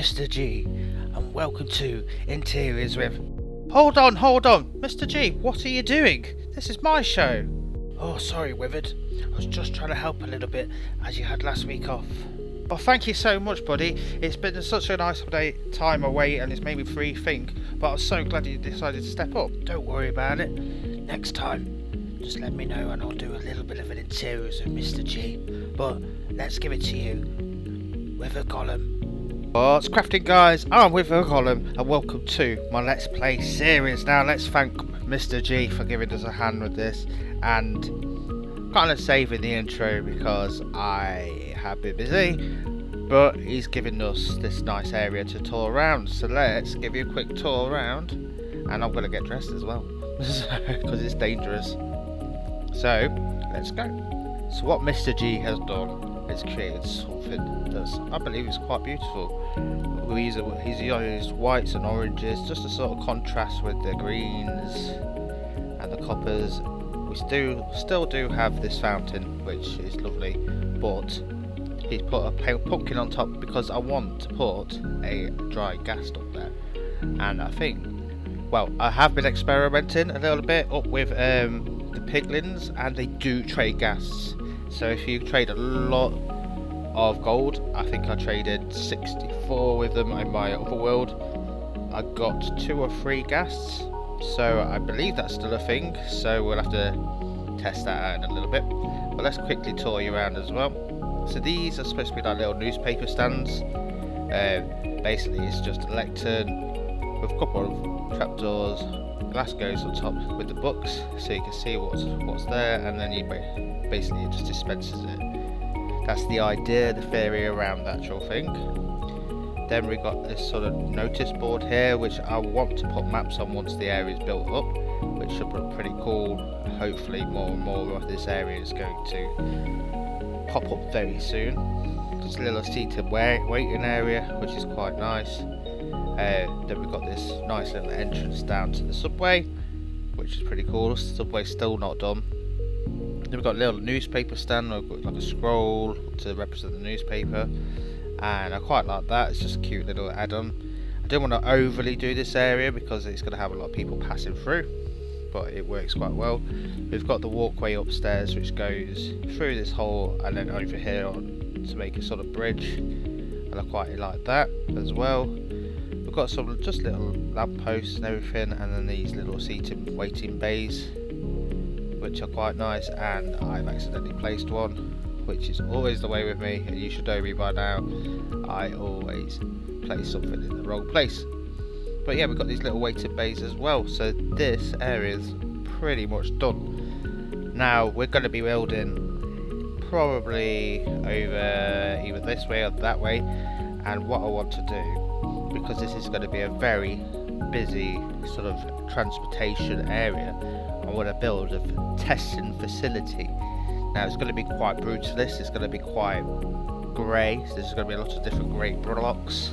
Mr. G, and welcome to Interiors with... Hold on, Mr. G, what are you doing? This is my show. Oh, sorry, Withered. I was just trying to help a little bit, as you had last week off. Oh, thank you so much, buddy. It's been such a nice time away, and it's made me rethink, but I was so glad you decided to step up. Don't worry about it. Next time, just let me know, and I'll do a little bit of an Interiors with Mr. G. But let's give it to you, Wither Golem. What's crafting, guys? I'm Wither Golem, and welcome to my Let's Play series. Now, let's thank Mr. G for giving us a hand with this, and kind of saving the intro because I have been busy, but he's given us this nice area to tour around. So let's give you a quick tour around, and I'm going to get dressed as well because it's dangerous. So let's go. So what Mr. G has done is created something that's, I believe, is quite beautiful. He's used whites and oranges just to sort of contrast with the greens and the coppers. We still do have this fountain, which is lovely, but he's put a pumpkin on top because I want to put a dry ghast up there. And I think, well, I have been experimenting a little bit up with the piglins, and they do trade ghasts. So if you trade a lot of gold, I think I traded 64 with them in my other world. I got 2 or 3 ghasts, so I believe that's still a thing. So we'll have to test that out in a little bit. But let's quickly tour you around as well. So these are supposed to be like little newspaper stands. Basically, it's just a lectern with a couple of trapdoors. Glass goes on top with the books, so you can see what's there, and then you basically it just dispenses it. That's the idea, the theory around the actual thing. Then we got this sort of notice board here, which I want to put maps on once the area is built up, which should look pretty cool. Hopefully more and more of this area is going to pop up very soon. Just a little seated waiting area, which is quite nice. Then we've got this nice little entrance down to the subway, which is pretty cool. The subway's still not done. Then we've got a little newspaper stand, we've got like a scroll to represent the newspaper, and I quite like that. It's just a cute little add-on. I don't want to overly do this area because it's going to have a lot of people passing through, but it works quite well. We've got the walkway upstairs which goes through this hole and then over here on to make a sort of bridge, and I quite like that as well. We've got some just little lampposts and everything, and then these little seating waiting bays, which are quite nice, and I've accidentally placed one, which is always the way with me, and you should know me by now. I always place something in the wrong place. But yeah, we've got these little waiting bays as well, so this area is pretty much done. Now we're going to be building probably over either this way or that way, and what I want to do, because this is going to be a very busy sort of transportation area, I want to build a testing facility. Now it's going to be quite brutalist, it's going to be quite grey, so there's going to be a lot of different grey blocks.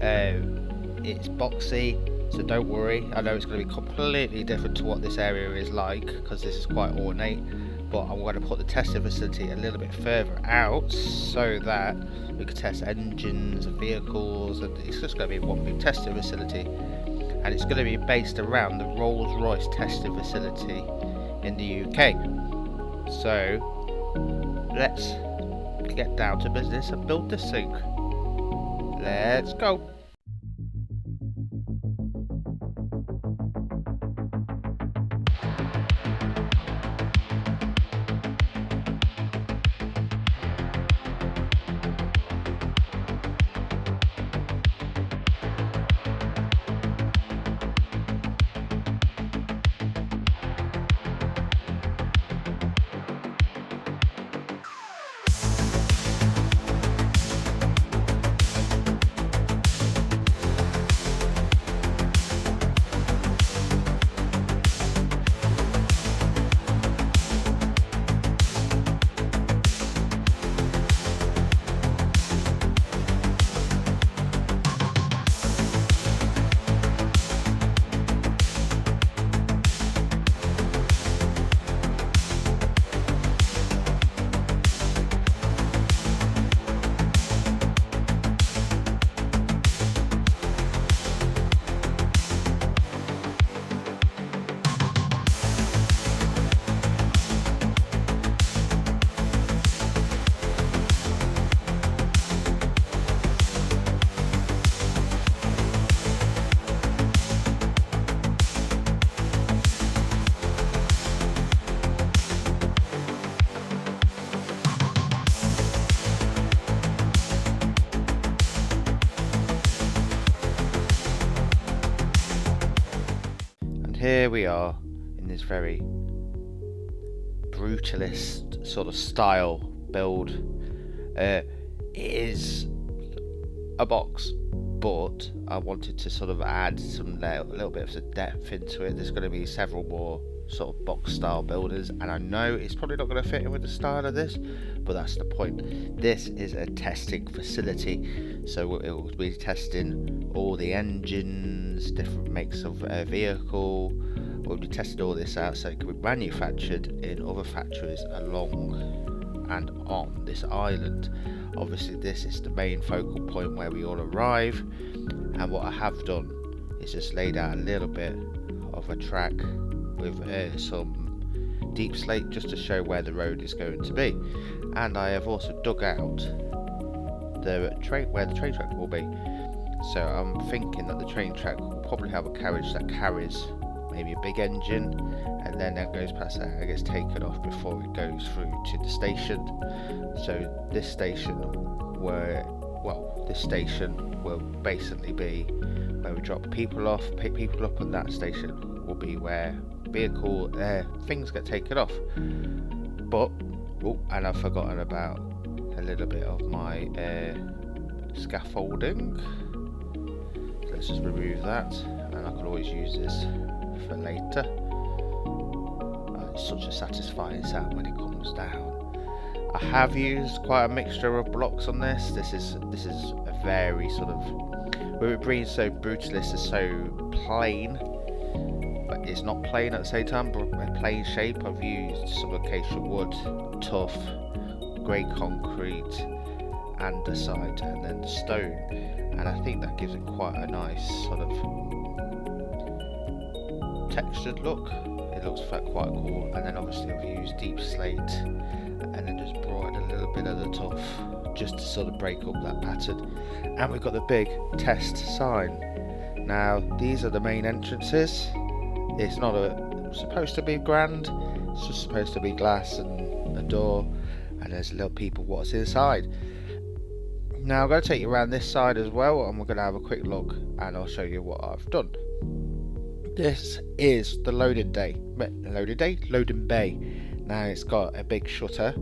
It's boxy, so don't worry. I know it's going to be completely different to what this area is like, because this is quite ornate, but I'm going to put the testing facility a little bit further out so that we can test engines and vehicles, and it's just going to be one big testing facility, and it's going to be based around the Rolls-Royce testing facility in the UK. So let's get down to business and build this thing. Let's go. here we are in this very brutalist sort of style build. It is a box, but I wanted to sort of add some a little bit of depth into it. There's going to be several more sort of box style builders, and I know it's probably not going to fit in with the style of this, but that's the point. This is a testing facility, so it will be testing all the engines, different makes of a vehicle. We'll be testing all this out so it can be manufactured in other factories along and on this island. Obviously this is the main focal point where we all arrive, and what I have done is just laid out a little bit of a track with some deep slate just to show where the road is going to be, and I have also dug out the where the train track will be. So I'm thinking that the train track will probably have a carriage that carries maybe a big engine, and then that goes past that and it gets taken off before it goes through to the station. So this station will basically be where we drop people off, pick people up, and that station will be where vehicle things get taken off. But and I've forgotten about a little bit of my scaffolding, so let's just remove that, and I can always use this for later. It's such a satisfying sound when it comes down. I have used quite a mixture of blocks on this. This is a very sort of, with it being so brutalist, is so plain, but it's not plain at the same time, but a plain shape. I've used some acacia wood, tough, grey concrete, andesite, and then stone, and I think that gives it quite a nice sort of textured look. It looks quite cool. And then obviously I've used deep slate, and then just brought in a little bit of the tough just to sort of break up that pattern. And we've got the big test sign. Now these are the main entrances. It's not supposed to be grand, it's just supposed to be glass and a door, and there's little people what's inside. Now I'm going to take you around this side as well, and we're going to have a quick look, and I'll show you what I've done. This is the loading bay. Now it's got a big shutter,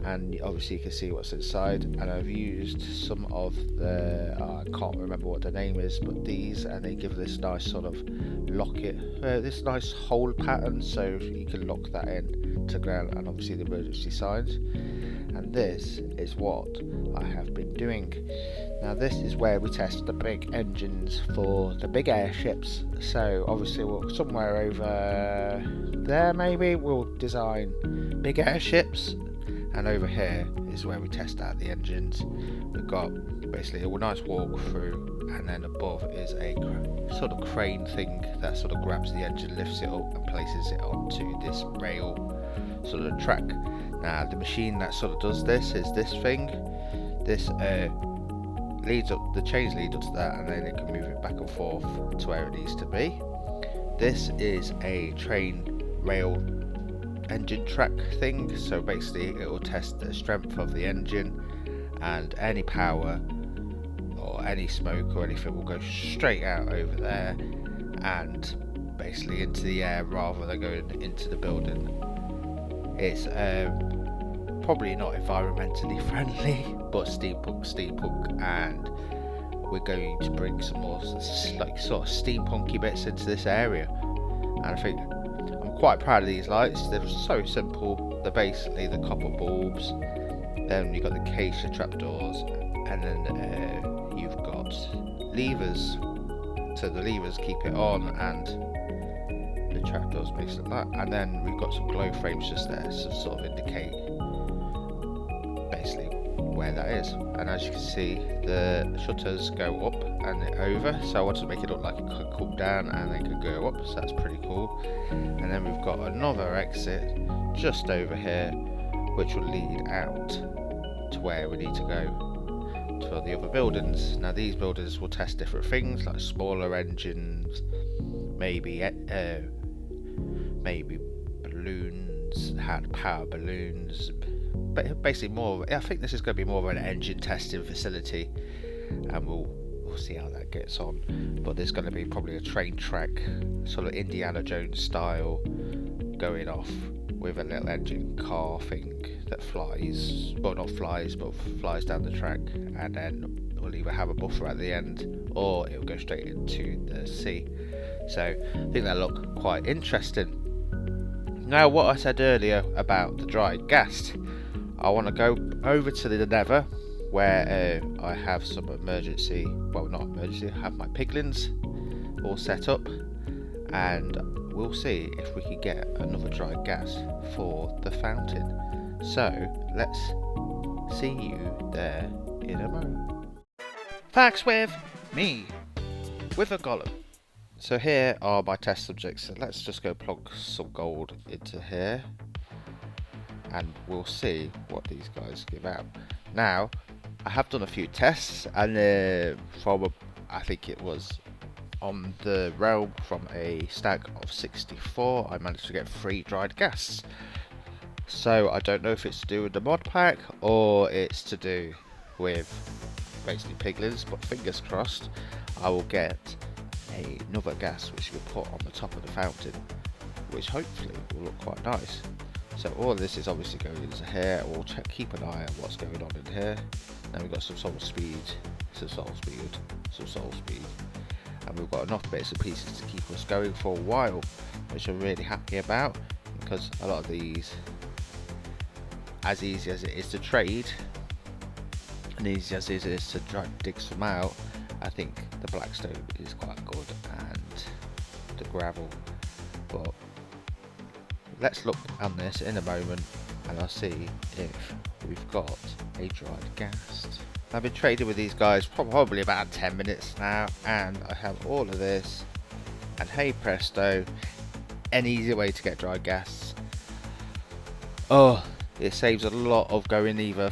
and obviously you can see what's inside, and I've used some of the I can't remember what the name is, but these, and they give this nice sort of this nice hole pattern, so you can lock that in to ground, and obviously the emergency signs. And this is what I have been doing. Now this is where we test the big engines for the big airships. So obviously somewhere over there maybe we'll design big airships, and over here is where we test out the engines. We've got basically a nice walk through, and then above is a sort of crane thing that sort of grabs the engine, lifts it up and places it onto this rail sort of track. Now the machine that sort of does this is this thing. This leads up, the chains lead up to that, and then it can move it back and forth to where it needs to be. This is a train rail engine track thing, so basically it will test the strength of the engine, and any power or any smoke or anything will go straight out over there and basically into the air rather than going into the building. It's probably not environmentally friendly, but steampunk, and we're going to bring some more like sort of steampunky bits into this area. And I think I'm quite proud of these lights. They're so simple. They're basically the copper bulbs. Then you've got the acacia trapdoors, and then you've got levers. So the levers keep it on, and the trapdoors makes it like that. And then we've got some glow frames just there to sort of indicate basically where that is. And as you can see, the shutters go up and over, so I wanted to make it look like it could come down and then could go up, so that's pretty cool. And then we've got another exit just over here, which will lead out to where we need to go to the other buildings. Now these buildings will test different things like smaller engines, maybe balloons, had power balloons, but basically more. I think this is going to be more of an engine testing facility, and we'll we'll see how that gets on. But there's going to be probably a train track, sort of Indiana Jones style, going off with a little engine car thing that flies, well not flies, but flies down the track, and then we'll either have a buffer at the end or it'll go straight into the sea. So I think that'll look quite interesting. Now, what I said earlier about the dried ghast, I want to go over to the Nether where I have some emergency, well not emergency, I have my piglins all set up, and we'll see if we can get another dried ghast for the fountain. So let's see you there in a moment. Thanks with me, with a golem. So here are my test subjects. So let's just go plug some gold into here, and we'll see what these guys give out. Now, I have done a few tests, and from I think it was on the realm from a stack of 64, I managed to get 3 dried ghasts. So I don't know if it's to do with the mod pack or it's to do with basically piglins, but fingers crossed I will get another ghast which you can put on the top of the fountain, which hopefully will look quite nice. So all of this is obviously going into here. We'll keep an eye on what's going on in here. Now we've got some soul speed, some soul speed, and we've got enough bits and pieces to keep us going for a while, which I'm really happy about, because a lot of these, as easy as it is to trade and easy as it is to try to dig some out, I think the blackstone is quite good and the gravel. But let's look on this in a moment and I'll see if we've got a dried ghast. I've been trading with these guys probably about 10 minutes now, and I have all of this, and hey presto, an easy way to get dried ghasts. Oh, it saves a lot of going either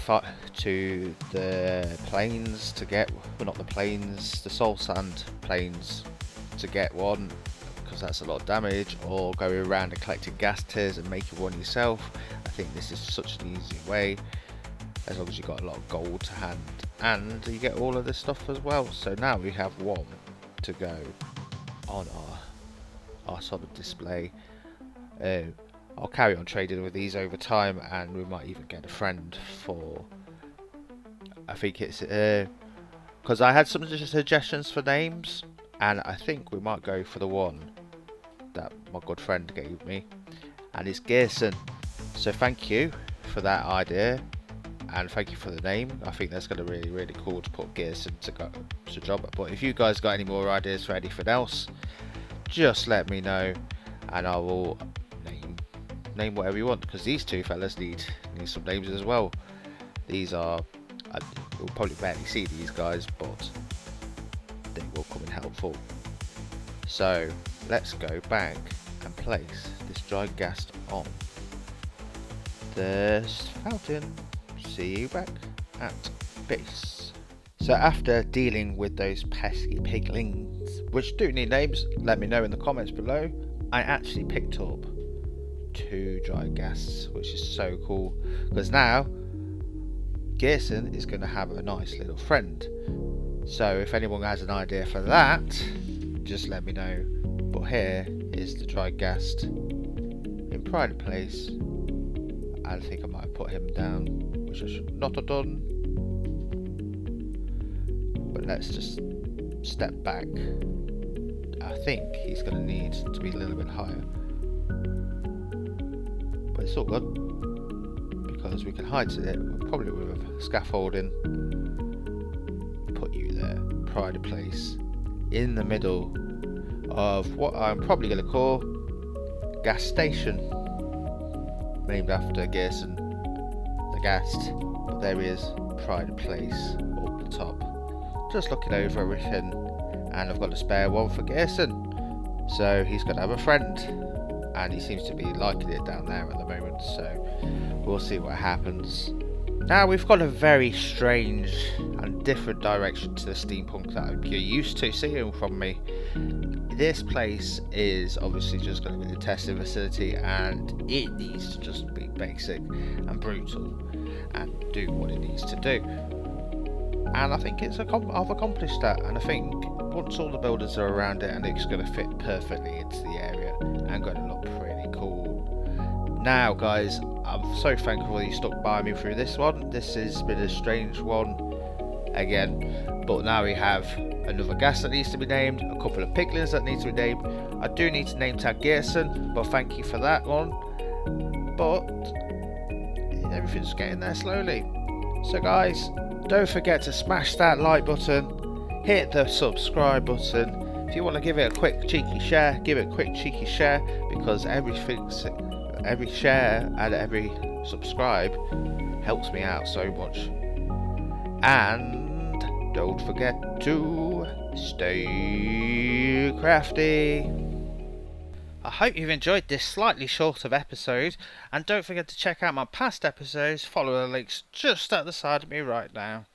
to the plains to get, well not the plains, the soul sand plains to get one, because that's a lot of damage, or going around and collecting ghast tears and making one yourself. I think this is such an easy way, as long as you've got a lot of gold to hand, and you get all of this stuff as well. So now we have one to go on our sort of display. I'll carry on trading with these over time, and we might even get a friend for, I think it's because I had some suggestions for names, and I think we might go for the one that my good friend gave me, and it's Gearson. So thank you for that idea, and thank you for the name. I think that's going to be really cool to put Gearson to job. But if you guys got any more ideas for anything else, just let me know, and I will name whatever you want, because these two fellas need some names as well. These are, you'll probably barely see these guys, but they will come in helpful. So let's go back and place this dried ghast on the fountain. See you back at base. So after dealing with those pesky piglins, which do need names, let me know in the comments below. I actually picked up 2 dried ghasts, which is so cool, because now Gearson is going to have a nice little friend. So if anyone has an idea for that, just let me know. But here is the dried ghast in pride place. I think I might put him down, which I should not have done. But let's just step back. I think he's going to need to be a little bit higher. But it's all good, because we can hide it probably with scaffolding. Put you there, pride of place, in the middle of what I'm probably going to call gas station, named after Gearson the ghast. But there he is, pride of place up the top, just looking over everything, and I've got a spare one for Gearson, so he's going to have a friend, and he seems to be liking it down there at the moment, so we'll see what happens. Now we've got a very strange and different direction to the steampunk that you're used to seeing from me. This place is obviously just going to be the testing facility, and it needs to just be basic and brutal and do what it needs to do. and I think I've accomplished that, and I think once all the builders are around it and it's going to fit perfectly into the area and going to look pretty cool. Now guys, I'm so thankful you stuck by me through this one. This has been a strange one again, but now we have another ghast that needs to be named, a couple of piglins that need to be named. I do need to name tag Gearson, but thank you for that one. But everything's getting there slowly. So guys, don't forget to smash that like button, hit the subscribe button. If you want to give it a quick cheeky share, give it a quick cheeky share, because every share and every subscribe helps me out so much. And don't forget to stay crafty. I hope you've enjoyed this slightly shorter episode, and don't forget to check out my past episodes. Follow the links just at the side of me right now.